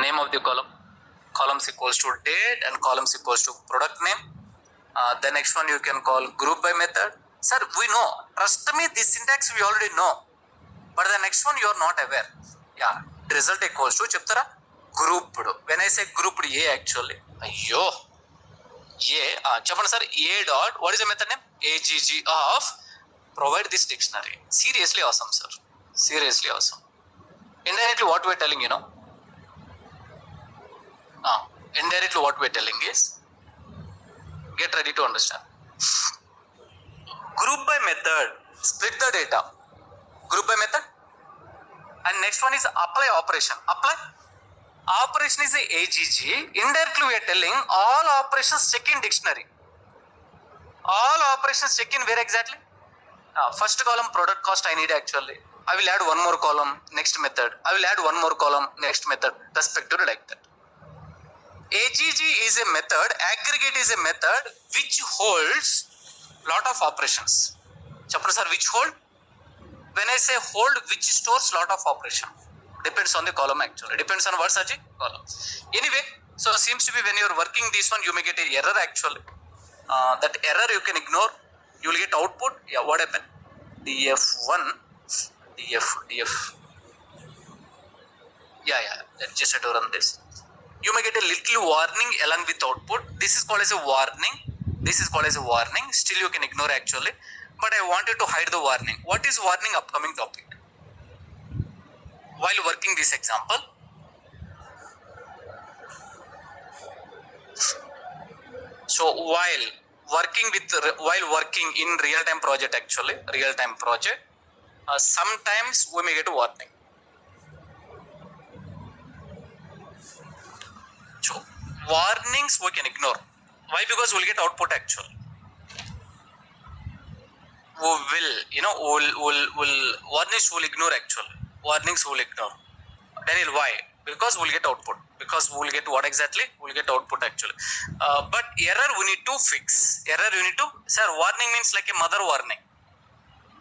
name of the column, columns equals to date and columns equals to product name. The next one you can call group by method. Sir, we know, trust me, this syntax we already know, but the next one you are not aware. Yeah, result equals to చెప్తారా grouped. When I say grouped A actually, అయ్యో A, చెప్పండి sir, A dot, what is the method name? AGG of provide this dictionary. Seriously awesome, sir. Seriously awesome. Indirectly what we are telling, you know, indirectly what we are telling is, get ready to understand. Group by method, split the data. Group by method. And next one is apply operation. Apply operation is a AGG. Indirectly we are telling all operations check in dictionary. All operations check in where exactly? First column product cost I need actually. I will add one more column, next method. I will add one more column, next method, respectively like that. AGG is a method, aggregate is a method which holds lot of operations. Chapter sir, which hold? When I say hold, which stores lot of operation? Depends on the column actually. Depends on what Saji? Column. Anyway, so seems to be when you are working this one, you may get an error actually. That error you can ignore. You will get output. Yeah, what happened? DF1, DF. Yeah. Let's just run this. You may get a little warning along with output. This is called as a warning. This is called as a warning. Still you can ignore actually. But I wanted to hide the warning. What is warning? Upcoming topic. While working this example, so while working in real-time project actually, real-time project, sometimes we may get a warning. So warnings we can ignore. Why? Because we'll get output actually. Warnings will ignore actually. Warnings will ignore. Daniel, why? Because we'll get output. Because we'll get what exactly? We'll get output actually. But error we need to fix. Error you need to, sir, warning means like a mother warning.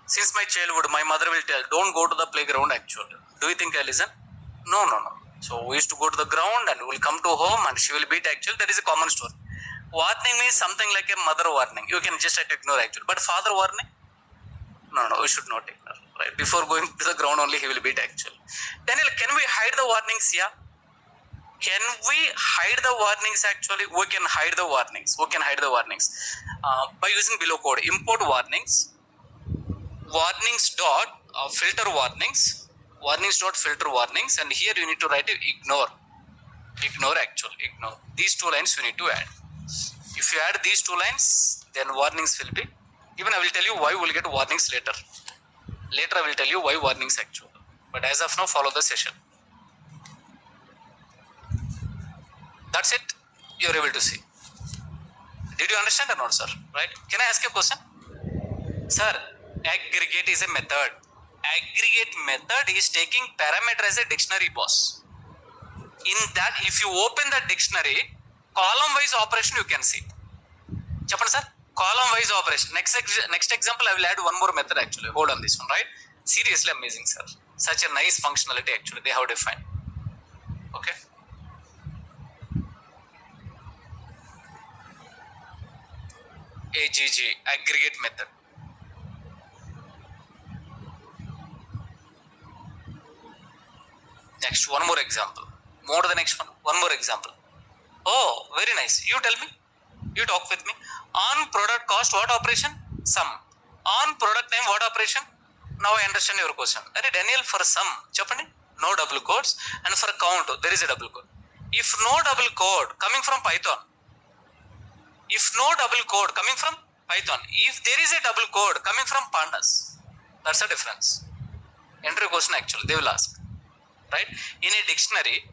Since my childhood, my mother will tell, don't go to the playground actually. Do you think I listen? No. So we used to go to the ground and we will come to home and she will beat actually. That is a common story. Warning means something like a mother warning. You can just try to ignore actually. But father warning? No, we should not ignore. Right? Before going to the ground only he will beat actually. Daniel, can we hide the warnings? Yeah. Can we hide the warnings actually? We can hide the warnings. By using below code. Import warnings. Warnings dot filter warnings. Warnings dot filter warnings. And here you need to write ignore. Ignore. These two lines you need to add. If you add these two lines, then warnings will be. Even I will tell you why we will get warnings later. Later I will tell you why warnings actually. But as of now, follow the session. That's it. You are able to see. Did you understand or not, sir? Right? Can I ask you a question? Sir, aggregate is a method. Aggregate method is taking parameter as a dictionary, boss. In that, if you open the dictionary, column-wise operation you can see. Chappan sir, column-wise operation. Next example, I will add one more method actually. Hold on this one, right? Seriously amazing, sir. Such a nice functionality actually they have defined. Okay. AGG, aggregate method. Next, one more example. More to the next one. One more example. Oh, very nice. You tell me. You talk with me. On product cost, what operation? Sum. On product name, what operation? Now I understand your question. Daniel, for sum, Chapani, no double quotes. And for count, there is a double quote. If no double quote coming from Python. If no double quote coming from Python. If there is a double quote coming from Pandas. That's the difference. Enter a question actually. They will ask. Right? In a dictionary,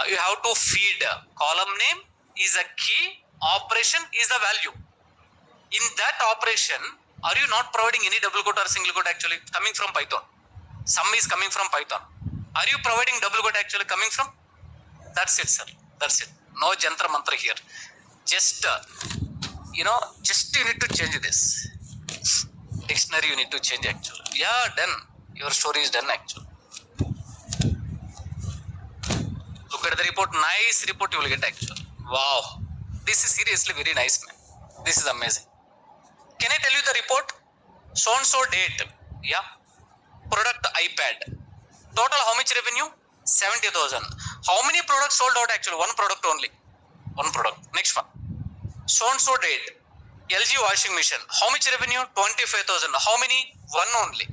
you have to feed column name is a key, operation is the value. In that operation, are you not providing any double quote or single quote actually coming from Python? Sum is coming from Python. Are you providing double quote actually coming from? That's it, sir. That's it. No jantra mantra here. Just just you need to change this. Dictionary you need to change actually. Yeah, done. Your story is done actually. Look get the report. Nice report you will get actually. Wow. This is seriously very nice, man. This is amazing. Can I tell you the report? So and so date. Yeah. Product iPad. Total how much revenue? 70,000. How many products sold out actually? One product only. One product. Next one. So and so date. LG washing machine. How much revenue? 25,000. How many? One only.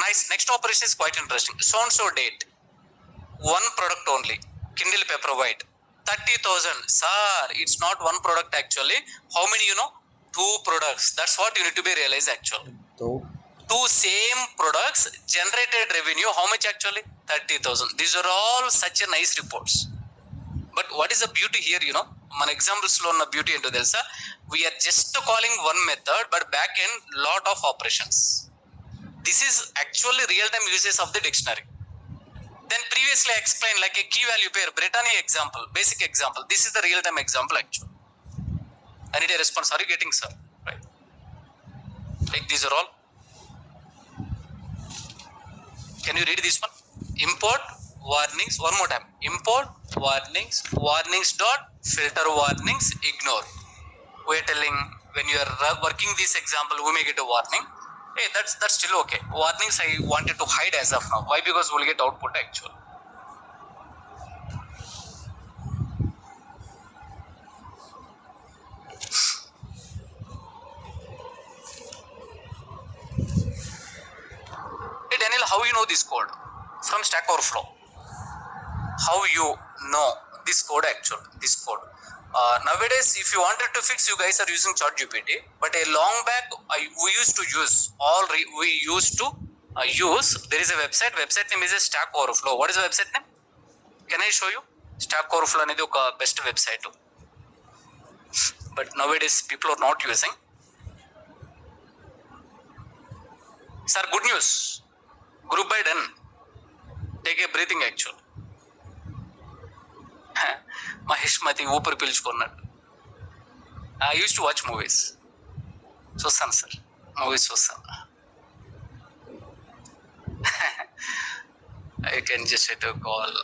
Nice. Next operation is quite interesting. So and so date. One product only. Kindle Paperwhite. 30,000. Sir, it's not one product actually. How many you know? Two products. That's what you need to be realized actually. Two same products generated revenue. How much actually? 30,000. These are all such a nice reports. But what is the beauty here, you know? మన examples లో ఉన్న beauty ఏంటో తెలుసా? We're just calling one method but back end lot of operations. This is actually real time usage of the dictionary. Then previously I explained like a key value pair, Britannia example, basic example. This is the real time example actually. I need a response. Are you getting, sir? Right. Like these are all. Can you read this one? Import warnings. One more time. Import warnings. Warnings dot filter warnings. Ignore. We are telling when you are working this example, we may get a warning. Hey, that's still okay. Warnings I wanted to hide as of now. Why? Because we'll get output actually. Hey Daniel, how you know this code? From Stack Overflow. How you know this code actually? This code. Nowadays, if you wanted to fix, you guys are using ChatGPT. But a long back, we used to use There is a website. Website name is a Stack Overflow. What is the website name? Can I show you? Stack Overflow అనేది ఒక best website. But nowadays people are not using. Sir, good news. Group by done. Take a breathing actually. Mahesh మతి ఊపిరి పీల్చుకున్నాడు. I use to watch movies. చూస్తాను sir, movies చూస్తాను. I can just to call.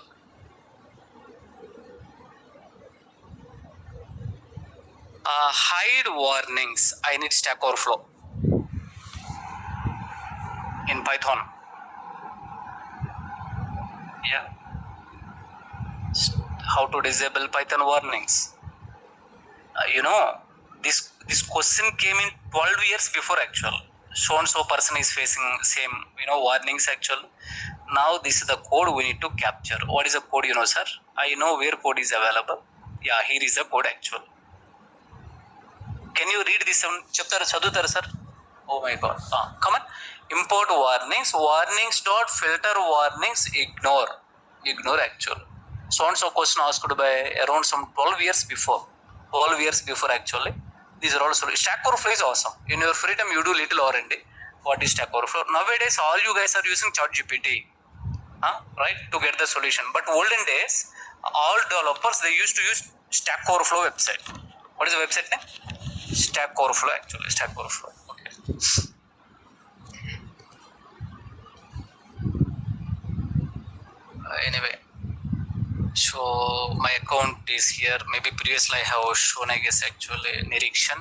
Hide warnings. I need Stack Overflow in Python. Yeah. How to disable Python warnings? You know, this question came in 12 years before actual. So and so person is facing same, you know, warnings actual. Now this is the code we need to capture. What is the code, you know, sir? I know where code is available. Yeah, here is the code actual. Can you read this one? Chapter chadutar sir? Oh my god. Come on. Import warnings. Warnings dot filter warnings. Ignore actual. So and so question asked by around some 12 years before. 12 years before actually. These are also. Stack Overflow is awesome. In your free time you do little R&D. What is Stack Overflow? Nowadays all you guys are using ChatGPT, right, to get the solution. But olden days all developers they used to use Stack Overflow website. What is the website name? Stack Overflow actually. Stack Overflow. Okay. Anyway. So my account is here. Maybe previously I have shown, I guess, actually Nirikshan.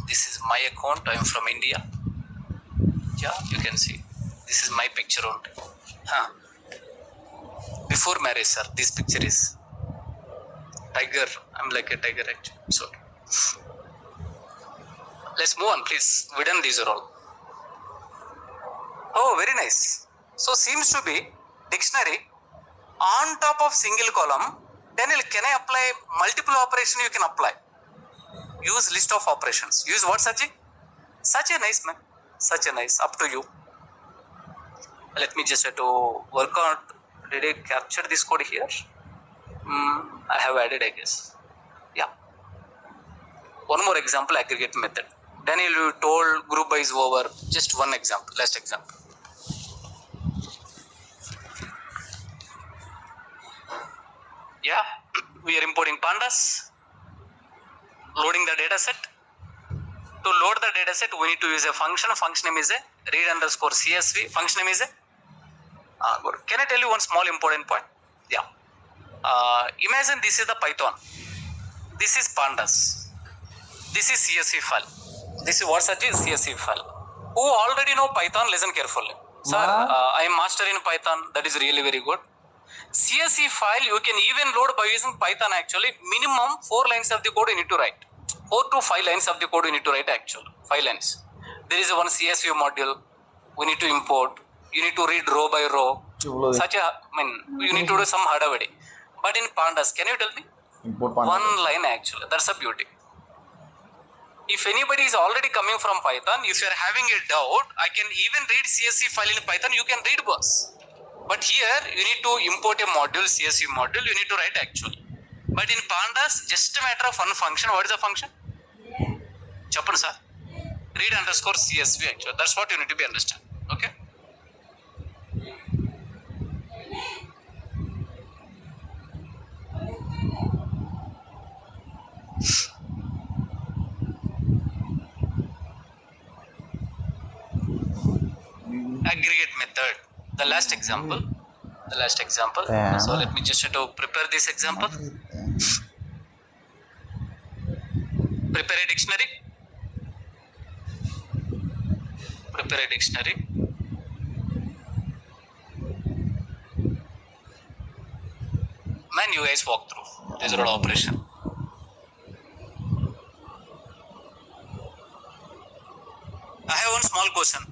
This is my account. I am from India. Yeah, you can see. This is my picture only. Before marriage, sir. This picture is tiger. I'm like a tiger actually. So let's move on, please. We done these are all. Oh, very nice. So seems to be dictionary. On top of single column, Daniel, can I apply multiple operation? You can apply. Use list of operations. Use what, Sachi? Such a nice man. Such a nice. Up to you. Let me just have to work on. Did I capture this code here? I have added, I guess. Yeah. One more example, aggregate method. Daniel, you told group by is over. Just one example. Last example. Yeah, we are importing pandas, loading the data set. To load the data set, we need to use a function. Function name is a read underscore CSV. Function name is a good. Can I tell you one small important point? Yeah. Imagine this is the Python. This is pandas. This is CSV file. This is what such is CSV file. Who already know Python, listen carefully. Sir, I am master in Python. That is really very good. CSV file you can even load by using Python actually. Minimum 4 lines of the code you need to write. 4 to 5 lines of the code you need to write actually. 5 lines. There is one CSV module. We need to import. You need to read row by row. You need to do some hardware. But in pandas, can you tell me? Import pandas. One line actually. That's a beauty. If anybody is already coming from Python, if you are having a doubt, I can even read CSV file in Python. You can read once. But here you need to import a module, CSV module. You need to write actually. But in pandas, just a matter of one function. What is the function? Chappan sir. Read underscore CSV actually. That's what you need to be understand. Okay. Aggregate method. The last example. Yeah. So let me just to prepare this example. Prepare a dictionary. Man, you guys walk through. There's a lot of operation. I have one small question.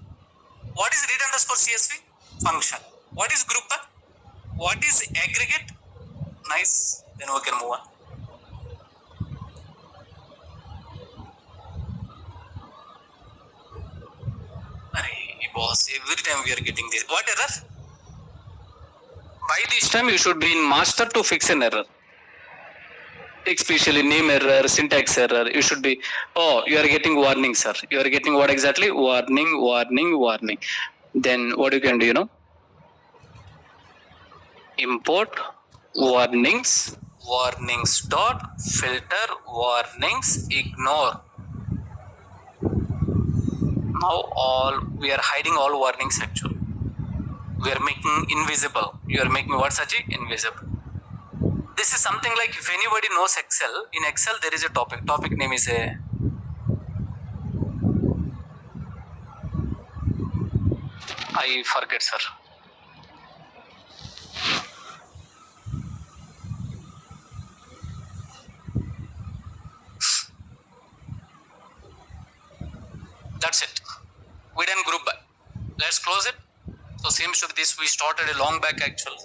What is read underscore CSV? Function. What is group? What is aggregate? Nice. Then we can move on. Boss, every time we are getting this. What error? By this time you should be in master to fix an error. Especially name error, syntax error. You should be, you are getting warning, sir. You are getting what exactly? Warning. Then what you can do, Import warnings dot filter warnings ignore. Now we are hiding all warnings actually. We are making invisible. You are making what such invisible. This is something like if anybody knows Excel, in Excel there is a topic. Topic name is I forget, sir. That's it. We done group by. Let's close it. So seems to be this we started a long back actually.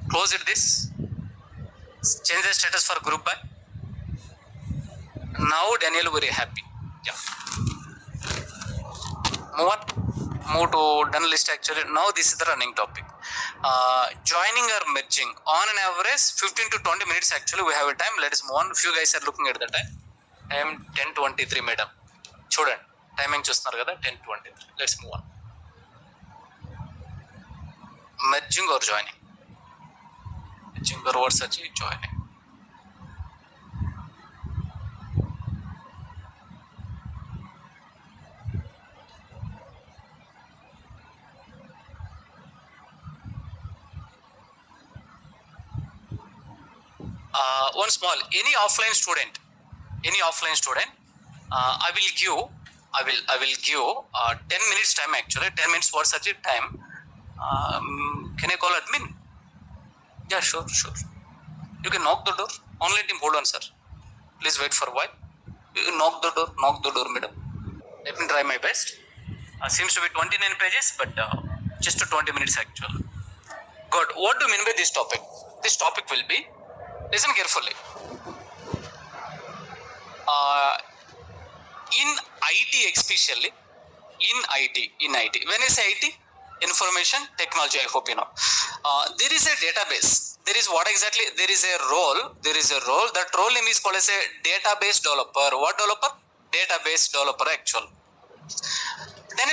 Close it this. Change the status for group by. Now Daniel very happy. Yeah. Move to done list actually. Now this is the running topic. Joining or merging on an average 15 to 20 minutes actually we have a time. Let us move on. Few guys are looking at the time. I am 10:23 madam. చూడండి timing చూస్తున్నారు కదా 10:23. Let's move on. Merging or joining words వచ్చి joining. One small, any offline student, I will give 10 minutes time actually. 10 minutes for such a time. Can I call admin? Yeah, sure. You can knock the door. Online team, hold on, sir. Please wait for a while. You knock the door, madam. Let me try my best. Seems to be 29 pages, but just 20 minutes actually. Good. What do you mean by this topic? This topic will be, listen carefully. In IT especially, in IT. When I say IT, information technology, I hope you know. There is a database. There is what exactly? There is a role. That role name is called as a database developer. What developer? Database developer actual. Then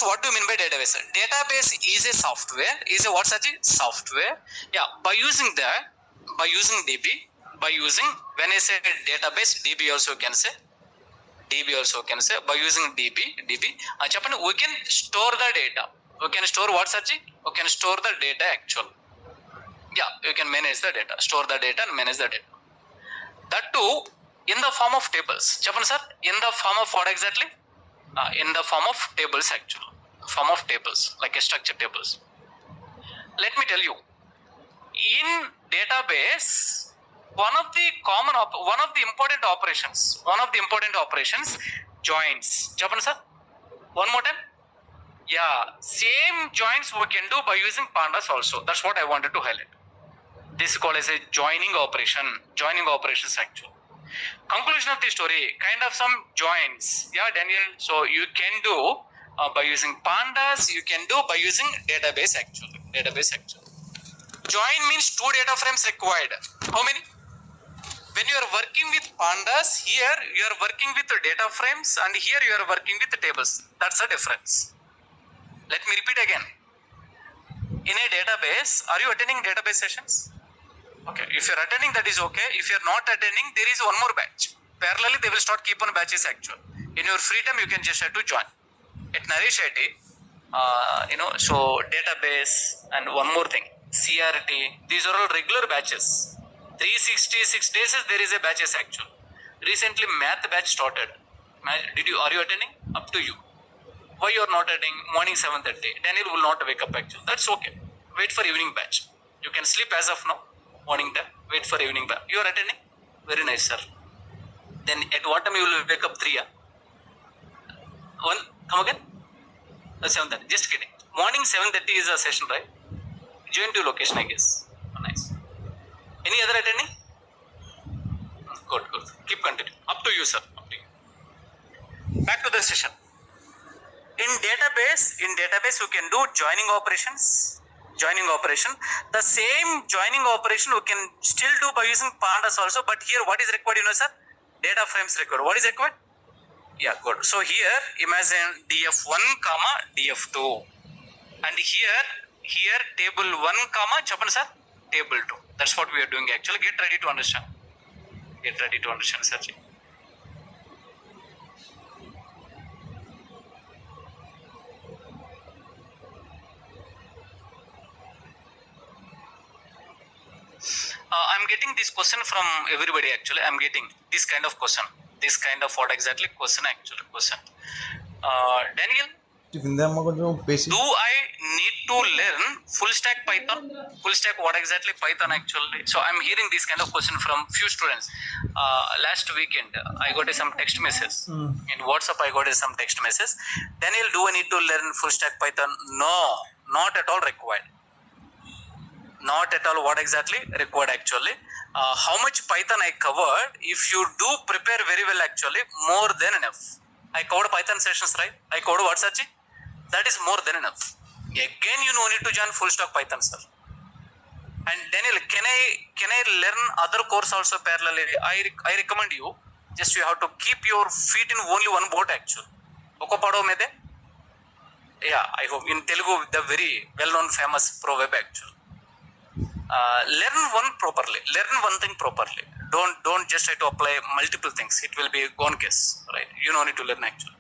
what do you mean by database? Database is a software. What such a software? Yeah, by using DB, when I say database, DB also can say. By using DB, we can store the data. We can store what such? We can store the data actual. Yeah, you can manage the data, store the data and manage the data. That too in the form of tables. Chappan sir, in the form of what exactly? In the form of tables actually. Form of tables, like a structured tables. Let me tell you, in database, one of the important operations, joins. Chappan sir, one more time. Yeah, same joins we can do by using pandas also. That's what I wanted to highlight. This is called as a joining operations actually. Conclusion of the story, kind of some joins. Yeah, Daniel. So you can do by using pandas, you can do by using database actually. Join means 2 data frames required. How many? When you are working with pandas, here you are working with data frames and here you are working with tables. That's the difference. Let me repeat again. In a database, are you attending database sessions? Okay, if you're attending, that is okay. If you're not attending, there is one more batch. Parallelly, they will start keep on batches actually. In your free time, you can just have to join. At Naresh IT, so database and one more thing, CRT, these are all regular batches. 366 days there is a batches actually. Recently, math batch started. Are you attending? Up to you. Why you are not attending? Morning 7:30. Daniel will not wake up actually. That's okay. Wait for evening batch. You can sleep as of now. Morning time. Wait for evening batch. You are attending? Very nice, sir. Then at what time you will wake up? 3. 1. Come again? 7:30. Just kidding. Morning 7:30 is a session, right? Join to location, I guess. Nice. Any other attending? Good. Keep continuing. Up to you, sir. Up to you. Back to the session. In database you can do joining operations. The same joining operation we can still do by using pandas also, but here what is required, sir? Data frames required. What is required? Yeah, good. So here imagine df1 comma df2, and here table 1 comma Chappan sir, table 2. That's what we are doing actually. Get ready to understand, sir. I'm getting this question from everybody actually. I'm getting this kind of question. This kind of what exactly question actually? Daniel, do I need to learn full stack Python? Full stack what exactly Python actually? So I'm hearing this kind of question from few students. Last weekend I got some text message. In WhatsApp I got some text message. Daniel, do I need to learn full stack Python? No, not at all required. Not at all what exactly required actually. How much Python I covered, if you do prepare very well actually, more than enough. I covered Python sessions, right? I covered what, Sachi? That is more than enough. Again, you no need to join full stack Python, sir. And Daniel, can I learn other course also parallelly? I recommend you, just you have to keep your feet in only one boat actually. Oko pado mede? Yeah, I hope in Telugu, the very well-known famous proverb actually. Learn one thing properly. Don't just try to apply multiple things. It will be gone case, right? You don't need to learn actually.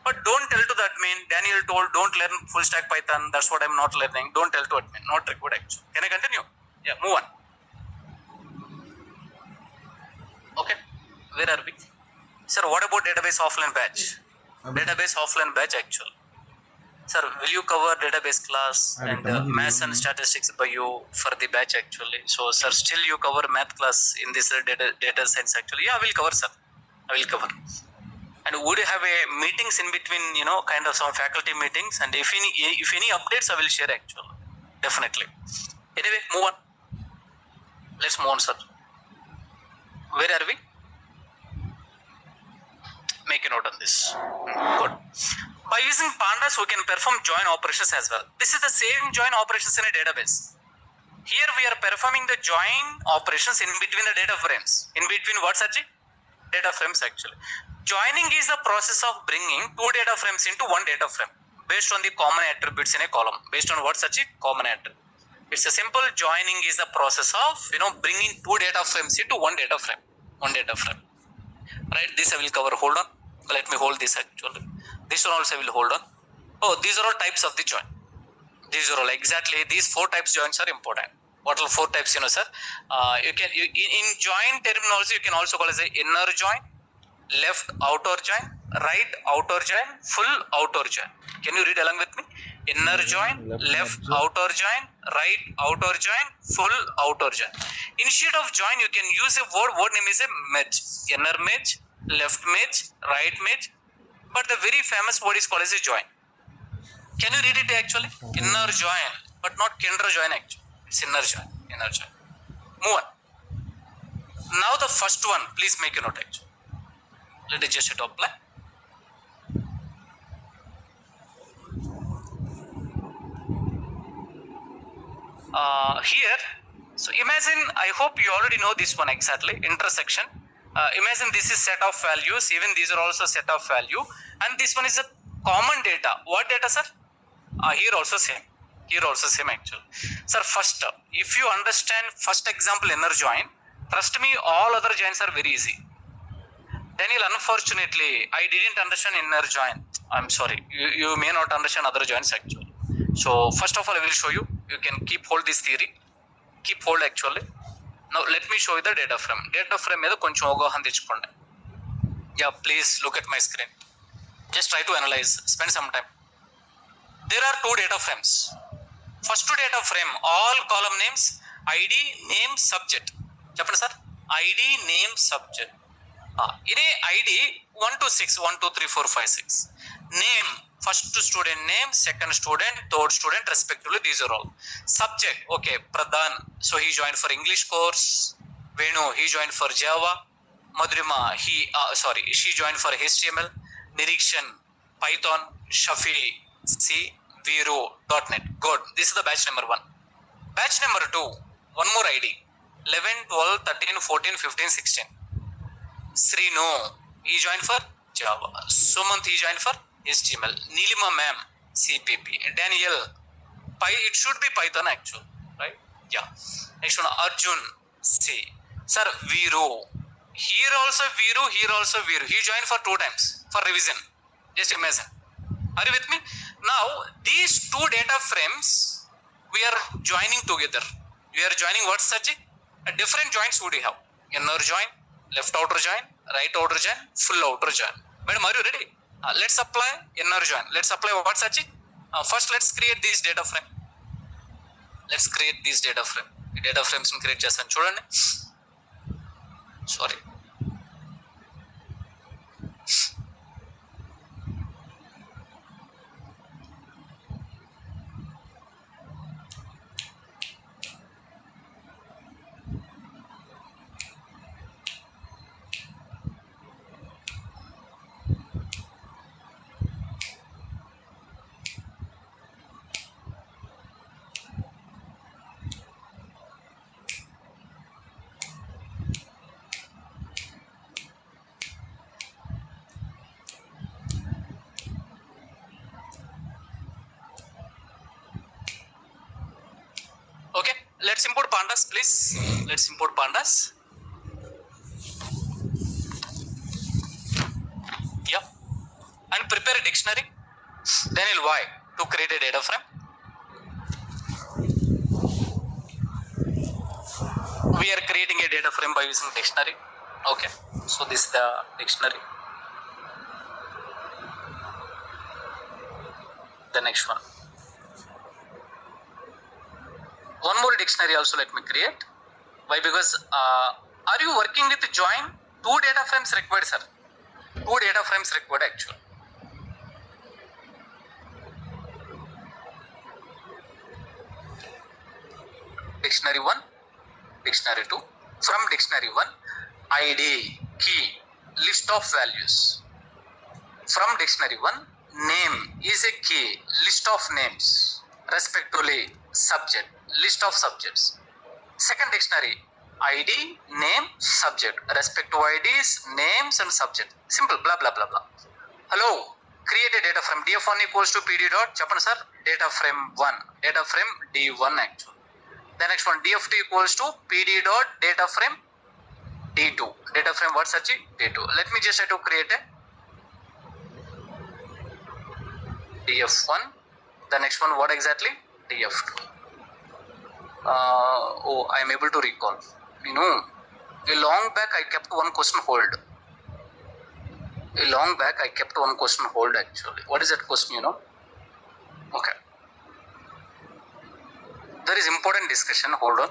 But don't tell to that mean Daniel told don't learn full stack Python. That's what I'm not learning. Don't tell to admin. Not required actually. Can I continue? Yeah, move on. Okay, where are we? Sir, what about database offline batch? Database offline batch actually. Sir, will you cover database class and maths and statistics by you for the batch actually? So, sir, still you cover math class in this data science actually? Yeah, I will cover, sir. I will cover. And would you have a meetings in between, kind of some faculty meetings? And if any updates, I will share actually. Definitely. Anyway, move on. Let's move on, sir. Where are we? Make a note on this. Good. By using pandas, we can perform join operations as well. This is the same join operations in a database. Here we are performing the join operations in between the data frames. In between what, Sachi? Data frames actually. Joining is the process of bringing 2 data frames into 1 data frame based on the common attributes in a column. Based on what, Sachi? Common attribute. It's a simple joining is the process of bringing 2 data frames into 1 data frame. Right? This I will cover. Hold on. Let me hold this actually. This one also I will hold on. Oh, these are all types of the join. These are all exactly these 4 types joins are important. What are 4 types, you know, sir? In join terminology, you can also call as a inner join, left outer join, right outer join, full outer join. Can you read along with me? Inner join, left outer join, right outer join, full outer join. Instead of join, you can use a word name is a merge. Inner merge, left merge, right merge, but the very famous word is called as a join. Can you read it actually? Inner join, but not kinder join actually. It's inner join, inner join. Move on. Now the first one, please make a note actually. Let us just hit apply. Here, so imagine, I hope you already know this one exactly, intersection. Imagine this is set of values, even these are also set of value, and this one is a common data. What data, sir? Here also same. Here also same actually. Sir, first, if you understand first example inner join, trust me, all other joins are very easy. Daniel, unfortunately, I didn't understand inner join. I'm sorry. You may not understand other joins actually. So first of all, I will show you. You can keep hold this theory. Keep hold actually. Now let me show you the data frame. Data frame మీద కొంచెం అవగాహన తెచ్చుకోండి. Yeah, please look at my screen. Just try to analyze. Spend some time. There are 2 data frames. First data frame, all column names, ID, name, subject. చెప్పండి sir. ID, name, subject. In a ID 1 to 6, 1, 2, 3, 4, 5, 6. Name, first student name, second student, third student, respectively. These are all. Subject, okay, Pradhan. So he joined for English course. Venu, he joined for Java. Madhurima, she joined for HTML. Nirikshan, Python. Shafi, C, Vero, .NET. Good. This is the batch number 1. Batch number 2, one more ID. 11, 12, 13, 14, 15, 16. Srinu, he joined for Java. Sumant, he joined for HTML. Nilima ma'am, CPP. Daniel, it should be Python actually, right? Yeah. Next one, Arjun, C. Sir, Vero. Here also Vero, here also Vero. He joined for 2 times for revision. Just imagine. Are you with me? Now, these 2 data frames, we are joining together. We are joining what, Sachi? A different joins would you have? Inner join, left outer join, right outer join, full outer join. Madam, are you ready? Let's apply inner join. Let's apply what, Sachi? First, let's create this data frame. Let's create this data frame. The data frames create చేస్తాను చూడండి. Sorry. Okay, let's import pandas, please. Let's import pandas. Yeah, and prepare a dictionary. Daniel, why? To create a data frame. We are creating a data frame by using dictionary. Okay, so this is the dictionary. The next one. One more dictionary also let me create. Why? Because are you working with join? 2 data frames required, sir. 2 data frames required actually. Dictionary 1, dictionary 2. From dictionary 1, ID, key, list of values. From dictionary 1, name is a key, list of names, respectively subject, list of subjects. Second dictionary, ID, name, subject, respective IDs, names and subject. Simple, blah blah blah blah. Hello, create a data frame. df1 equals to pd dot చెప్పండి sir, data frame 1, data frame d1 actually. The next one, df2 equals to pd dot data frame d2, data frame what, Sachi? d2. Let me just try to create a df1. The next one, what exactly? df2. I am able to recall. You know, a long back I kept one question hold. Actually. What is that question, you know? Okay. There is important discussion. Hold on.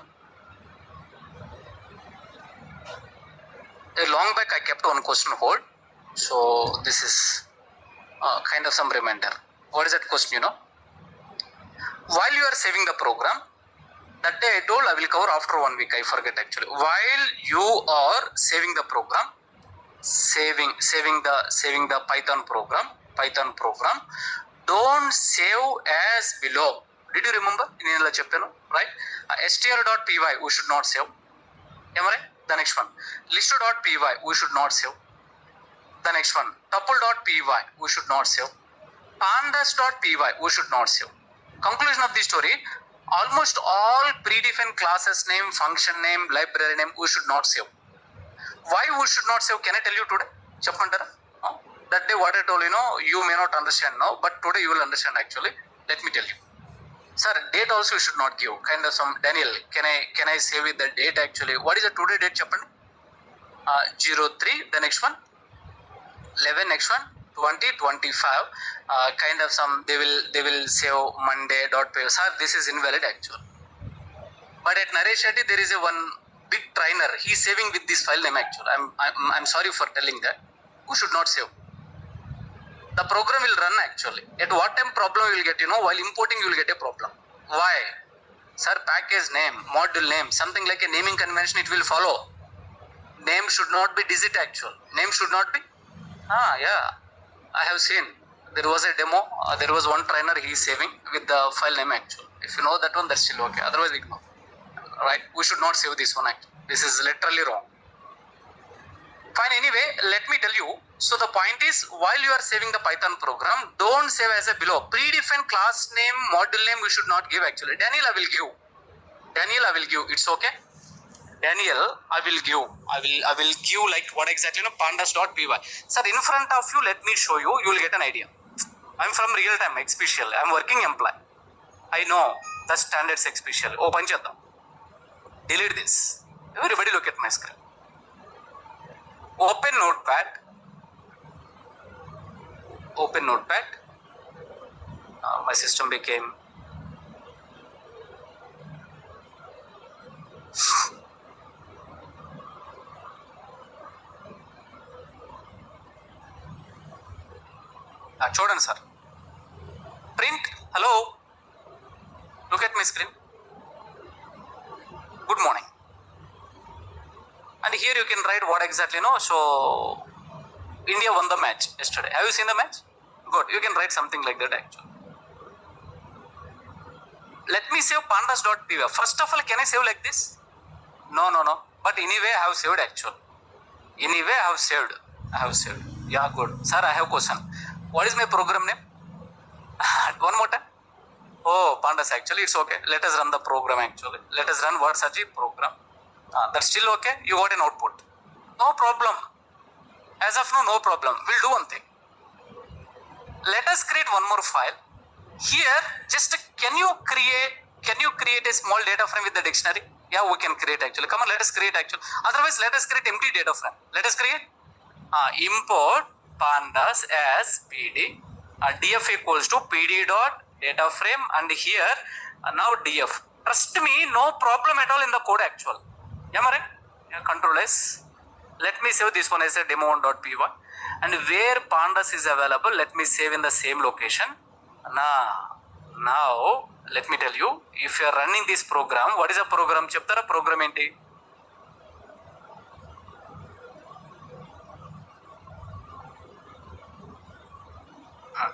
A long back I kept one question hold. So this is kind of some reminder. What is that question, you know? While you are saving the program, that day I told I will cover after 1 week. I forget actually. While you are saving the program, saving the Python program, don't save as below. Did you remember? నేను చెప్పాను, right? str.py we should not save. Am I right? The next one, list.py we should not save. The next one, tuple.py we should not save. pandas.py we should not save. Conclusion of the story, almost all predefined classes name, function name, library name we should not save. Why we should not save? Can I tell you today? Cheppantara? That day what I told, you know, you may not understand now, but today you will understand actually. Let me tell you. Sir, date also you should not give. Kind of some, Daniel, can I save with the date actually? What is the today date, Cheppandi? 03, the next one, 11, next one, 20, 25, kind of some, they will save monday.py. Sir, this is invalid actually. But at Naresh Shetty, there is a one big trainer. He is saving with this file name actually. I'm sorry for telling that. Who should not save? The program will run actually. At what time problem you will get, you know, while importing you will get a problem. Why? Sir, package name, module name, something like a naming convention it will follow. Name should not be digit actual. Name should not be. Yeah. I have seen. There was a demo. There was one trainer he is saving with the file name actual. If you know that one, that's still okay. Otherwise, ignore. Right? We should not save this one actually. This is literally wrong. Fine, anyway, let me tell you. So the point is, while you are saving the Python program, don't save as a below. Predefined class name, module name, we should not give actually. Daniel, I will give. It's okay. Daniel, I will give like what exactly, you know, pandas.py. Sir, in front of you, let me show you. You will get an idea. I'm from real time, XPCL. I'm working employee. I know the standards XPCL. Open cheddam. Delete this. Everybody look at my screen. Open Notepad. My system became చూడండి sir. Print. Hello. Look at my screen. Good morning. And here you can write what exactly, no? So India won the match yesterday. Have you seen the match? Good. You can write something like that actually. Let me save pandas.py. First of all, can I save like this? No. But anyway, I have saved actually. I have saved. Yeah, good. Sir, I have question. What is my program name? One more time. Oh, pandas actually. It's okay. Let us run the program actually. Let us run word search program. That's still okay. You got an output. No problem. As of now, no problem. We'll do one thing. Let us create one more file. Here, just can you create a small data frame with the dictionary? Yeah, we can create actually. Come on, let us create actually. Otherwise, let us create empty data frame. Let us create import pandas as pd. Df equals to pd dot data frame, and here now df. Trust me, no problem at all in the code actual. Yeah, right? Yeah, Control S. Let me save this one as a demo1.py, and where pandas is available, let me save in the same location. Now let me tell you, if you are running this program, what is a program? Cheptara program enti?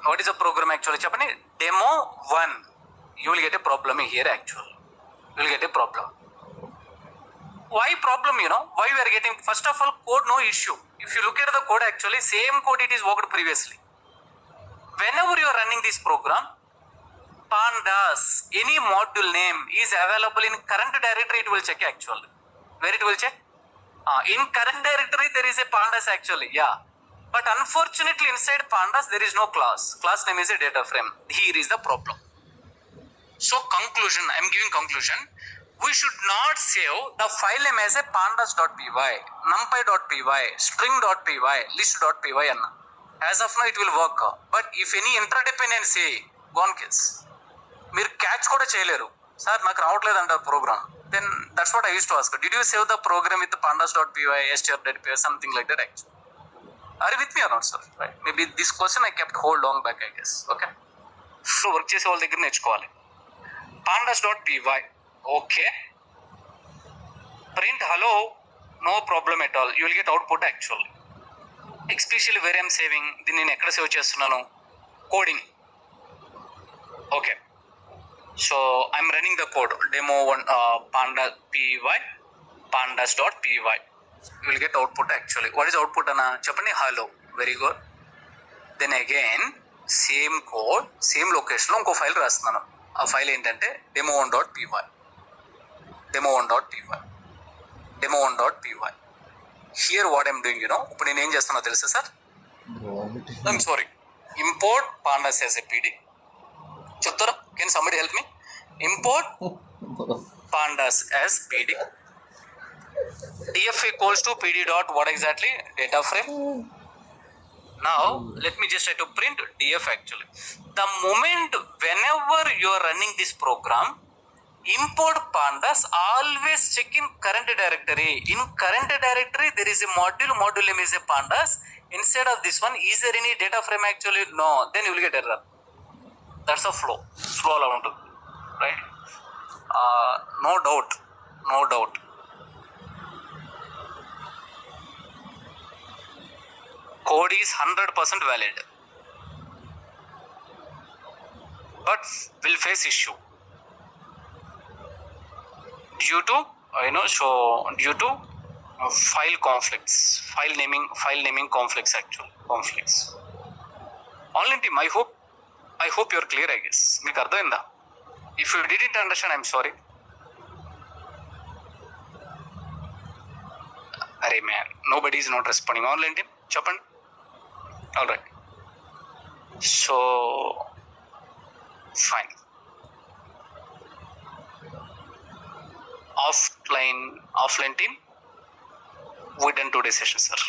What is a program actually? Cheppani, demo1. You will get a problem here actually. You will get a problem. Why problem, you know? Why we are getting, first of all, code no issue. If you look at the code actually, same code it is worked previously. Whenever you are running this program, pandas, any module name is available in current directory, it will check actually. Where it will check? In current directory there is a pandas actually, yeah. But unfortunately inside pandas there is no class. Class name is a data frame. Here is the problem. So conclusion, I am giving conclusion. we should not save the file name as a pandas.py, numpy.py, string.py, list.py anna. As of now it will work, but if any interdependency gone case మీరు catch కూడా చేయలేరు. Sir నాకు రావట్లేదు అంటారు program. Then that's what I use to ask, did you save the program with pandas.py, str.py, something like that actually? Are you with me or not, sir? Right? Maybe this question I kept hold long back, I guess. Okay. So work చేసే వాళ్ళ దగ్గర నేర్చుకోవాలి. pandas.py, okay. Print hello, no problem at all. You will get output actually. Especially where I am saving, దీన్ని నేను ఎక్కడ save చేస్తున్నాను, coding. Okay, so I'm running the code demo 1 panda.py, pandas.py. You will get output actually. What is output అన్న చెప్పండి? Hello. Very good. Then again same code same లొకేషన్లో ఇంకో file రాస్తున్నాను. ఆ ఫైల్ ఏంటంటే demo1.py, demo1.py, demo1.py. Here what I'm doing, ఇప్పుడు నేను ఏం చేస్తున్నా తెలుసా sir? I'm sorry, import pandas as a pd. చెప్తారా? Can somebody help me? Import pandas as pd. df equals to pd dot what exactly? Data frame. Now let me just try to print df actually. The moment whenever you are running this program, import pandas, always check in current directory. In current directory there is a module name is a pandas. Instead of this one, is there any data frame actually? No. Then you will get error. That's a flow along to, right? No doubt. Code is 100% valid, but will face issue due to due to file conflicts, file naming conflicts actually, conflicts. Online team, I hope you're clear, I guess. మీకు అర్థమైందా? If you didn't understand, I'm sorry. Arey man, nobody is not responding. Online team, చెప్పండి. All right. So fine. Offline team, we done today's session, sir.